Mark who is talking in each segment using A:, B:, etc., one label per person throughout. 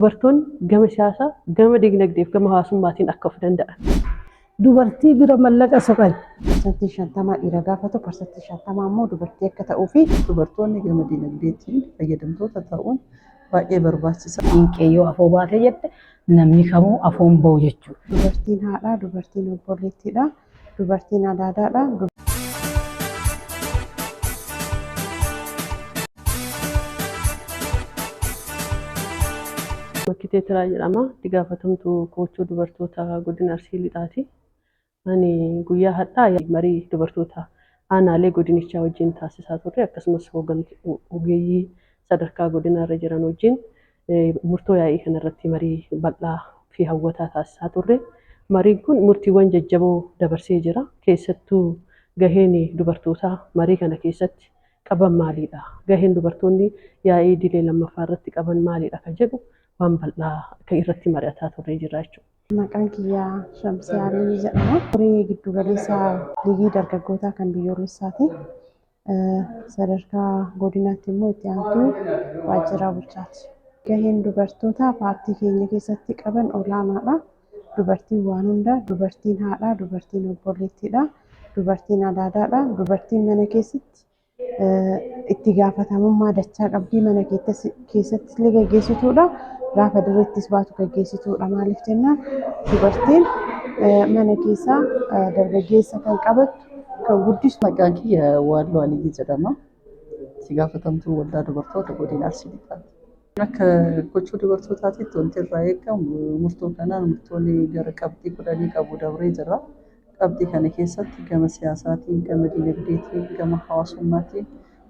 A: Dubartoonni gama siyaasaa, gama dinagdee fi gama hawaasummaatiin akka of danda'an.
B: Dubartii bira mallaqa soqan.
C: Parsantii 50 dhiira gaafatu, parsantii 50 immoo dubartii akka ta'uu fi dubartoonni gama dinagdeetiin fayyadamtoota ta'uun baay'ee barbaachisaa.
D: Siinqee yoo afoo baatee jette namni kamuu afoon ba'u jechuudha.
C: Dubartiin haadhaa, dubartiin obboleettiidha, dubartiin adaadaadha.
A: Makkitee Tiraa jedhama. Itti gaafatamtuu koochoo dubartoota godina Arsii Lixaati. Ani guyyaa har'aa marii dubartoota aanaalee godinichaa wajjin taasisaa turre, akkasumas ogeeyyii sadarkaa godinaarra jiran wajjin murtoo yaa'ii kanarratti marii bal'aa fi hawwataa taasisaa turre. Mariin kun murtiiwwan jajjaboo dabarsee jira. Keessattuu gaheen dubartootaa marii kana keessatti qaban maalidha? Gaheen dubartoonni yaa'ii idilee lammaffaa irratti qaban maalidha kan jedhu waan bal'aa kan irratti mari'ataa turre jira jechuudha.
C: Maqaan kiyyaa Shamsii Alii jedhama. Horii giddu galeessaa liigii dargaggootaa kan biyyoolessaati. Sadarkaa godinaatti immoo itti aantuu waajjira bulchaati. Gaheen dubartootaa paartii keenya keessatti qaban olaanaadha. Dubartiin waan hundaa, dubartiin haadhaa, dubartiin obboleettiidha, dubartiin adaadaadha. Dubartiin mana keessatti itti gaafatamummaa dachaa qabdii, mana keessatti illee gaggeessituudha. Gaafa dirreettis baatu gaggeessituudha. Maaliif jennaan dubartiin mana keessaa dargaggeessa kan qabattu, kan guddistu.
E: Maqaan kiyya Waalloo Alii jedhama. Itti gaafatamtuu waldaa dubartoota godina Arsii Lixaati. Akka gochuu dubartootaatitti wanti irraa eegamu murtoo kanaan murtoonni gara qabxii 10 qabu dabree jira. Qabxii kana keessatti gama siyaasaatiin, gama dinagdeetiin, gama hawaasummaatiin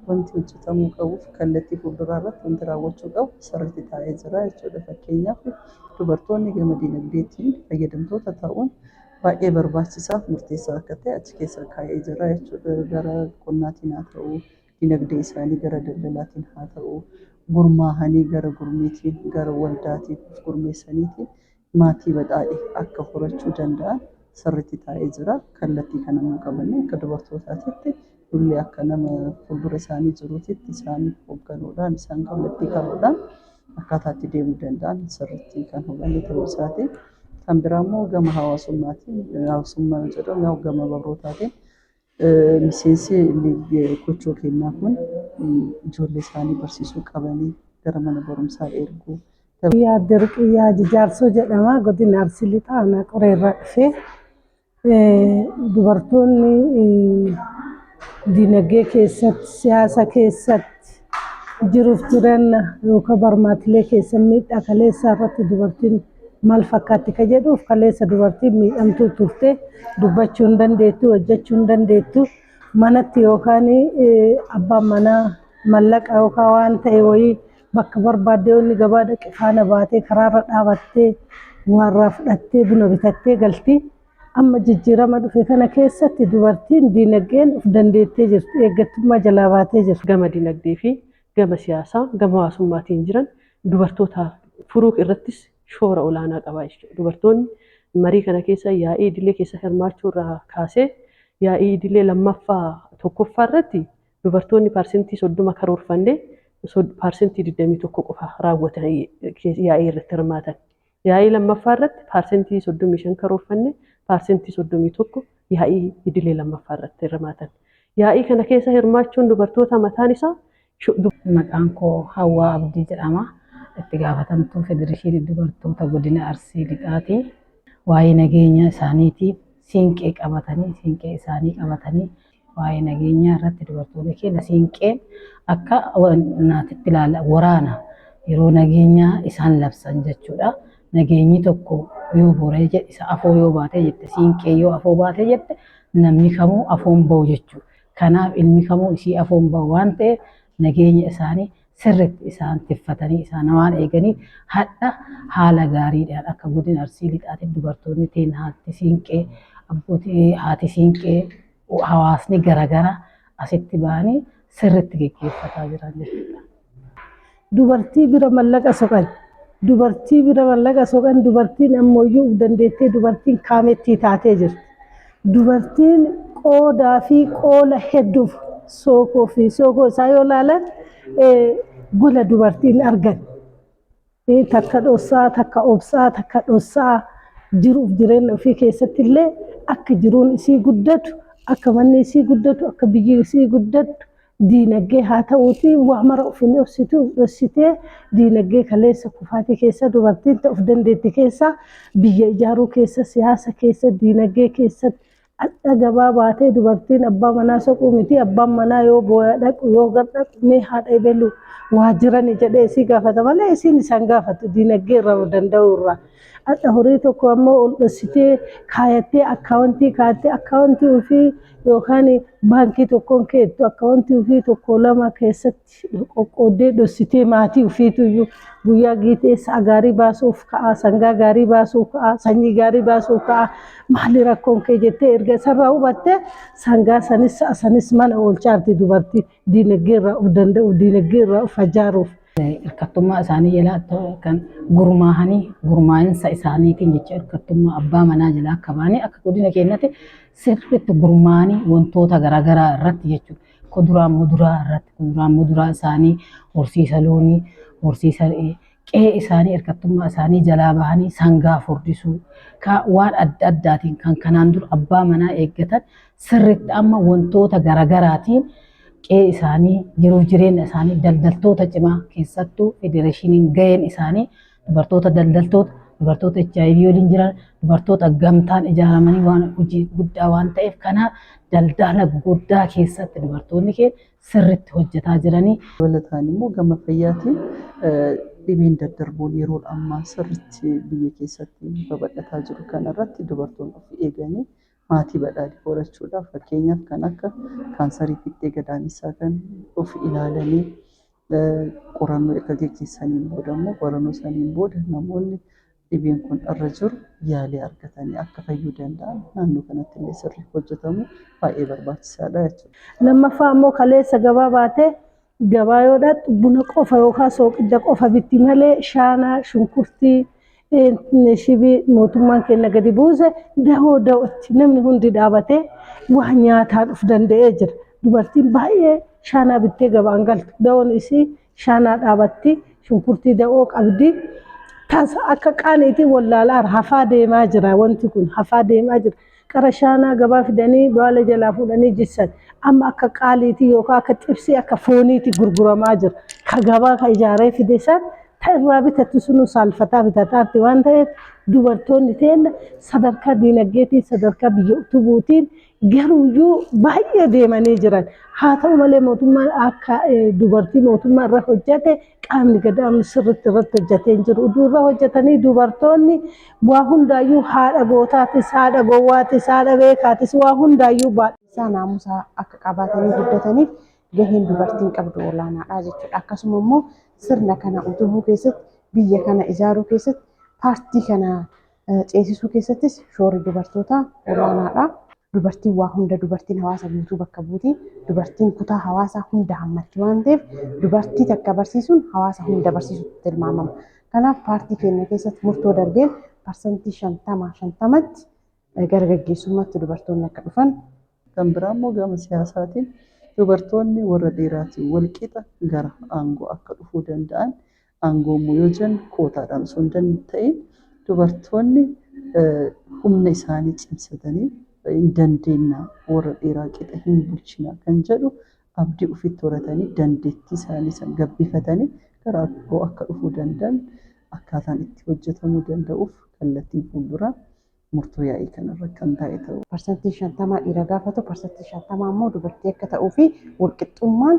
E: wanti hojjetamuu qabuuf kallattii fuulduraa irratti wanti raawwachuu qabu sirriitti taa'ee jira jechuudha. Fakkeenyaaf dubartoonni gama dinagdeetiin fayyadamtoota ta'uun baay'ee barbaachisaa fi murteessaa akka ta'e achi keessa kaa'ee jira jechuudha. Gara qonnaatiin haa ta'u, dinagdee isaanii gara daldalaatiin haa ta'u, gurmaahanii gara gurmeetiin, gara waldaatiin gurmeessaniitiin maatii badhaadhe akka horachuu danda'an sirriitti taa'ee jira. Kallattii kana immoo qabanne akka dubartootaatitti dullee akka nama fuuldura isaanii jiruutitti isaan hoogganuudhaan, isaan kallattii kaa'uudhaan akkaataa itti deemuu danda'an sirriitti kan hubanne ta'uu isaati. Kan biraa immoo gama hawaasummaatiin, hawaasummaa jedhamu gama barnootaatiin miseensi gochoo kennaa kun ijoollee isaanii barsiisuu qabanii gara mana barumsaa erguu.
B: Dirqiyyaa Jijaarsoo jedhama. Godina Arsii Lixaa aanaa Qoreerraa dhufee dubartoonni dinagdee keessatti, siyaasa keessatti jiruuf jireenya yookaan barmaatilee keessa miidhaa kaleessaa irratti dubartiin maal fakkaatti ka jedhuuf kaleessa dubartiin miidhamtuu turte dubbachuu hin dandeettu, hojjechuu hin dandeettu. Manatti yookaan abbaan manaa mallaqa yookaan waan ta'e wayii bakka barbaadde onni gabaa dhaqe faana baatee karaarra dhaabattee warraa fudhattee buna bitattee galti. Amma jijjiirama dhufe kana keessatti dubartiin dinagdeen of dandeettee jirti, eeggattummaa jalaa baatee jirti.
A: Gama dinagdee fi gama siyaasaa, gama hawaasummaatiin jiran dubartoota furuu irrattis shoora olaanaa qaba jechuudha. Dubartoonni marii kana keessa yaa'ii idilee keessa hirmaachuu irraa kaasee yaa'ii idilee lammaffaa tokkoffaa irratti dubartoonni parsentii 30 karoorfannee parsentii 21 qofa raawwatan yaa'ii irratti hirmaatan. Yaa'ii lammaffaa irratti parsentii 35 karoorfannee parsentii 31 yaa'ii idilee lammaffaa irratti hirmaatan. Yaa'ii kana keessa hirmaachuun dubartoota mataan isaa.
D: Maqaan koo Hawwaa Abdii jedhama. Itti gaafatamtuu Federeeshinii Dubartoota Godina Arsii Lixaati. Waa'ee nageenya isaaniitiif siinqee qabatanii, siinqee isaanii qabatanii waa'ee nageenyaa irratti dubartoonni keenya siinqeen akka naatitti ilaala waraana yeroo nageenyaa isaan labsan jechuudha. Nageenyi tokko yoo boree jedhe isa afoo yoo baatee jette, siinqee yoo afoo baatee jette namni kamuu afoon ba'u jechuudha. Kanaaf ilmi kamuu isii afoon ba'u waan ta'eef nageenya isaanii sirriitti isaan tiffatanii isaan waan eeganiif hadha haala gaariidhaan akka godina Arsii Lixaatti dubartoonni teen haati siinqee, abbootii haati siinqee, hawaasni garaagaraa asitti ba'anii sirriitti gaggeeffataa jiran jechuudha.
B: Dubartii bira mallaqa soqan. Dubartii bira mallaqa soqan dubartiin ammoo dandeettee dubartiin kaamettii taatee jirti. Dubartiin qoodaa fi qoola hedduuf sookoo isaa yoo ilaalan gola dubartiin argan. takka dhossaa, takka obsaa, takka dhossaa jiruuf jireenya ofii keessatti illee akka jiruun isii guddatu, akka manni isii guddatu, akka biyyi isii guddatu diinagdee haa ta'uuti waa mara ofiin dhossitee diinagdee kaleessa kufaatii keessa dubartiin ta'uuf dandeetti keessa biyya ijaaruu keessa siyaasa keessa diinagdee keessatti adda gabaa baatee dubartiin abbaa manaa soquu miti abbaan manaa yoo booya dhaqu yoo gad dhaqu mee haadha ibelu waa jirani jedhee isii gaafata malee isiin isaan gaafatu diinagdee irraa danda'u irraa. Adda horii tokko ammoo ol dhossitee kaayattee akkaawuntii ofii yookaan baankii tokkoon keettu akkaawuntii ofii tokko lama keessatti qoqqooddee dhossitee maatii ofiitu iyyuu guyyaa giitee sa'a gaarii baasuuf ka'a, sangaa gaarii baasuuf ka'a, sanyii gaarii baasuuf ka'a. Maali rakkoon kee jettee erga isarraa hubattee sangaa sanis mana oolchaarti dubartii diinagdee irraa of danda'u, diinagdee irraa of ijaaruuf.
D: Hirkattummaa isaanii jalaa kan gurmaahanii gurmaa'insa isaaniitiin jecha hirkattummaa abbaa manaa jalaa akka baanii akka godina keenyatti sirriitti gurmaa'anii wantoota garaagaraa irratti jechuudha. Kuduraan muduraa isaanii horsiisa loonii, horsiisa qe'ee isaanii hirkattummaa isaanii jalaa bahanii sangaa furdisuu waan adda addaatiin kan kanaan dura abbaa manaa eeggatan sirriitti amma wantoota garaagaraatiin qe'ee isaanii jiruuf jireenya isaanii daldaltoota cimaa keessattuu federeeshiniin gaheen isaanii dubartoota daldaltoota dubartoota HIV waliin jiran dubartoota gamtaan ijaaramanii waan hojii guddaa waan ta'eef kanaaf daldala guddaa keessatti dubartoonni keenya sirriitti hojjetaa jiranii.
E: Dabalataan immoo gama fayyaatiin dhibeen daddarboon yeroo ammaa sirriitti biyya keessatti babal'ataa jiru kanarratti dubartoonni of eeganii maatii badhaadhii horachuudhaaf fakkeenyaaf kan akka kaansarii fiixee gadaamessaa kan of ilaalanii qorannoo erga gaggeessaniin booda immoo qorannoo saniin booda namoonni dhibeen kun irra jiru yaalii argatanii akka fayyuu danda'an naannoo kanatti illee sirrii hojjetamu baay'ee barbaachisaadha jechuudha.
B: Lammaffaa immoo kaleessa gabaa baatee gabaa yoo dhaabdu buna qofa yookaan sooqidda qofa bitti malee shaanaa, shunkurtii, shibii mootummaan keenya gadi buuse da'ootti namni hundi dhaabatee waa nyaataa dhuf danda'ee jira. Dubartiin baay'ee shaanaa bittee gabaan galtu. Da'oon isii shaanaa dhaabatti, shunkurtii da'oo qabdi. Tasa akka qaaniitii wallaalaa hafaa deemaa jira wanti kun hafaa deemaa jira. Qara shaanaa gabaa fidanii baala jalaa fuudhanii jissan. Amma akka qaaliitii yookaan akka xibsii akka fooniitii gurguramaa jira. Ka gabaa ka ijaaree fide san irraa bitatu sunu saalfataa bitataatti waan ta'eef dubartoonni teenya sadarkaa diinagdeetiin sadarkaa biyya utubuutiin garuuyyuu baay'ee deemanii jiran. Haa ta'u malee mootummaan akka dubartii mootummaa irra hojjete qaamni gadaamni sirriitti irratti hojjetee hin jiru. Irra hojjetanii dubartoonni waa hundaayyuu haadha gootaatis, haadha gowwaatis, haadha beekaatis waa hundaayyuu
C: baay'ee naamusaa akka qabaatanii guddataniif gaheen dubartiin qabdu olaanaadha jechuudha. Akkasuma immoo sirna kana utubuu keessatti biyya kana ijaaruu keessatti paartii kana ceesisuu keessattis shoorri dubartootaa olaanaadha. Dubartiin waa hunda dubartiin hawaasa guutuu bakka buuti. Dubartiin kutaa hawaasaa hunda hammatti waan ta'eef dubartii takka barsiisuun hawaasa hunda barsiisutti tilmaamama. Kanaaf paartii keenya keessatti murtoo darbeen parsantii 50-50tti gara gaggeessummaatti dubartoonni akka dhufan.
E: Kan biraa immoo gama siyaasaatiin dubartoonni warra dhiiraatiin wal qixa gara aangoo akka dhufuu danda'an aangoo immoo yoo jennu kootaadhaan osoo hin ta'in dubartoonni humna isaanii cimsatanii hin dandeenya warra dhiiraa qixa hin bulchina kan jedhu abdii ofitti horatanii dandeettii isaanii san gabbifatanii gara aangoo akka dhufuu danda'an akkaataan itti hojjetamuu danda'uuf kallattiin fuulduraa murtoo yaa'ii kanarra kan taa'e ta'u.
C: Parsantii 50 dhiira gaafatu parsantii 50 immoo dubartii akka ta'uu fi walqixxummaan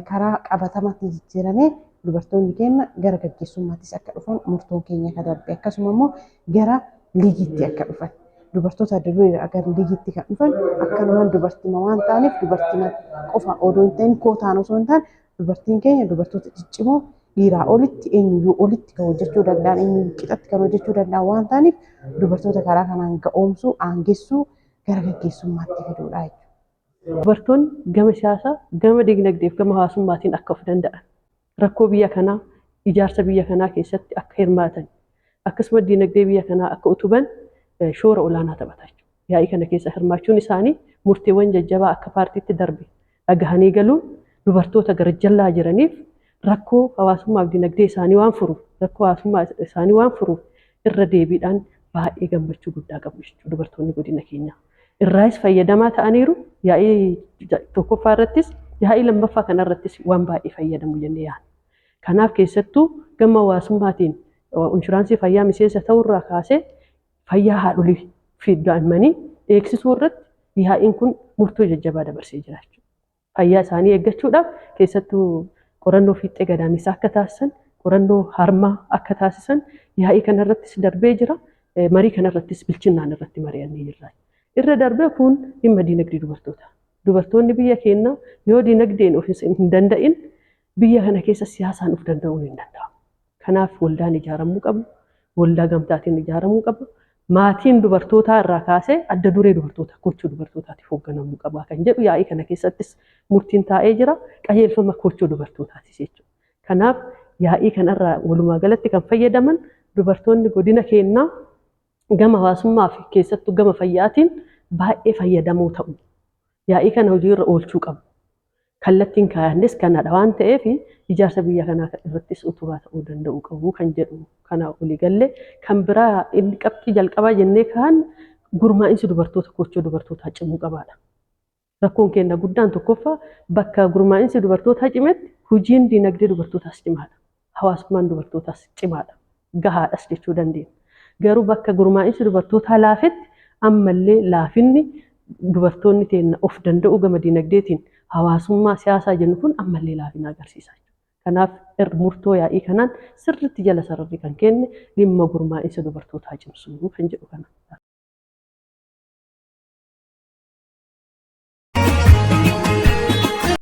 C: karaa qabatamaatti jijjiiramee dubartoonni keenya gara gaggeessummaattis akka dhufan murtoon keenya kan darbe akkasuma immoo gara liigiitti akka dhufan. Dubartoota adda duree gara liigiitti kan dhufan akkanumaan dubartii waan ta'aniif dubartii qofa odoo hin ta'in kootaan osoo hin taane dubartiin keenya dubartoota ciccimoo dhiiraa olitti eenyuyyuu olitti kan hojjechuu danda'an eenyuyyuu qixatti kan hojjechuu danda'an waan ta'aniif dubartoota karaa kanaan ga'oomsuu aangessuu gara gaggeessummaatti fiduudha jechuudha.
A: Dubartoonni gama siyaasaa, gama dinagdee fi gama hawaasummaatiin akka of danda'an rakkoo biyya kanaa, ijaarsa biyya kanaa keessatti akka hirmaatan akkasumas dinagdee biyya kanaa akka utuban shoora olaanaa taphata. Yaa'ii kana keessa hirmaachuun isaanii murteewwan jajjabaa akka paartiitti darbe dhagahanii galuun dubartoota gara jallaa jiraniif rakkoo hawaasummaa fi dinagdee isaanii waan furuuf rakkoo hawaasummaa isaanii waan furuuf irra deebiidhaan baay'ee gammachuu guddaa qabu jechuudha dubartoonni godina keenyaa. Irraas fayyadamaa ta'aniiru yaa'ii tokkoffaa irrattis yaa'ii lammaffaa kanarrattis waan baay'ee fayyadamu jennee yaadna. Kanaaf keessattuu gama hawaasummaatiin inshuraansii fayyaa miseensa ta'urraa kaasee fayyaa haadholii fi daa'immanii eegsisuu irratti yaa'iin kun murtoo jajjabaa dabarsee jira jechuudha. Fayyaa isaanii eeggachuudhaaf keessattuu qorannoo fiixee gadaamisaa akka taasisan, qorannoo harmaa akka taasisan yaa'ii kanarrattis darbee jira. Marii kanarrattis bilchinnaan irratti mari'annee jirra. Irra darbee kun dhimma diinagdee dubartootaa. Dubartoonni biyya keenyaa yoo diinagdeen of hin danda'in biyya kana keessa siyaasaan of danda'uun hin danda'amu. Kanaaf waldaan ijaaramuu qabu, waldaa gamtaatiin ijaaramuu qabu. Maatiin dubartootaa irraa kaasee adda duree dubartoota kochoo dubartootaatiif hoogganamuu qaba kan jedhu yaa'ii kana keessattis murtiin taa'ee jira. Qajeelfama kochoo dubartootaatis jechuudha. Kanaaf yaa'ii kanarraa walumaa galatti kan fayyadaman dubartoonni godina keenyaa gama hawaasummaa fi keessattuu gama fayyaatiin baay'ee fayyadamoo ta'u. Yaa'ii kana hojiirra oolchuu qabu. Kallattiin kaayannes kanadha waan ta'eef ijaarsa biyya kanaa irrattis utubaa ta'uu danda'u qabu kan jedhu kana olii gallee kan biraa inni qabxii jalqabaa jennee kaan gurmaa'insi dubartoota kochoo dubartootaa cimuu qabaadha. Rakkoon keenya guddaan tokkoffaa bakka gurmaa'insi dubartootaa cimetti hojiin diinagdee dubartootaas cimaadha. Hawaasummaan dubartootaas cimaadha. Gahaadhas jechuu dandeenya. Garuu bakka gurmaa'insi dubartootaa laafetti ammallee laafinni dubartoonni teenya of danda'uu gama diinagdeetiin hawaasummaa siyaasaa jennu kun ammallee laafina agarsiisa. Kanaaf murtoo yaa'ii kanaan sirriitti jala sararri kan kenne dhimma gurmaa'insa dubartootaa cimsuu kan jedhu kana.